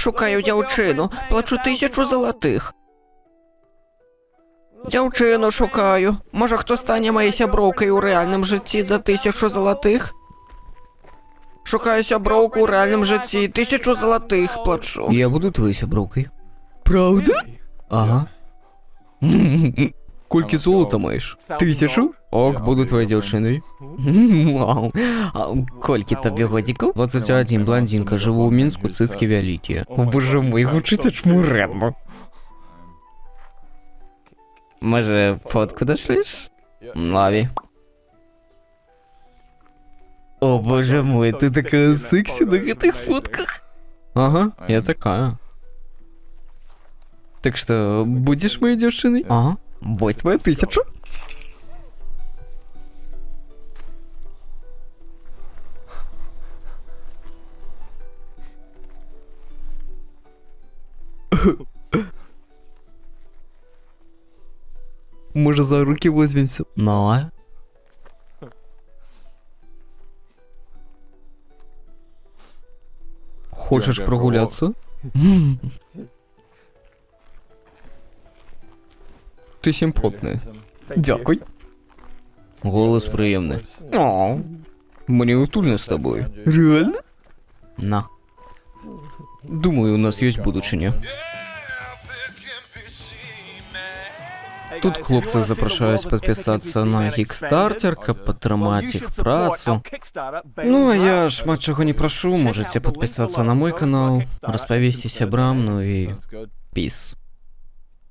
Шукаю дзяўчыну, плачу 1000 залатых. Дзяўчыну шукаю. Можа, хто стане маёй сяброўкай у рэальным жыцці за 1000 залатых? Шукаю сяброўку ў рэальным жыцці, 1000 залатых плачу. Я буду твоей сяброўкай. Праўда? Ага. Колькі золота маеш? 1000? Ок, буду твоей дзяўчынай. Вау. Колькі табе годзікаў? 21, блондинка, жыву ў Мінску, цыцкі вялікія. О, боже мой, гучыць ачмурэнна. Можа, фотку дашлеш? Лаві. О, боже мой, ты такая сексі на гэтых фотках. Ага, я такая. Так што, будзеш маёй дзяўчынай? Ага. Вось твоя 1000. Може, за руки возьмемся? Давай. Хочешь прогуляться? Ты симпотная. Дякуй. Голос приємний. О, Мені утульно з тобою. реально? На. Думаю, у нас есть будучиня. Тут хлопцев запрашаюць падпісацца на Kickstarter, каб падтрымаць іх працу. Ну, а я шмат чаго не прашу, можаце падпісацца на мой канал, распавесці сябрам, ну і піс.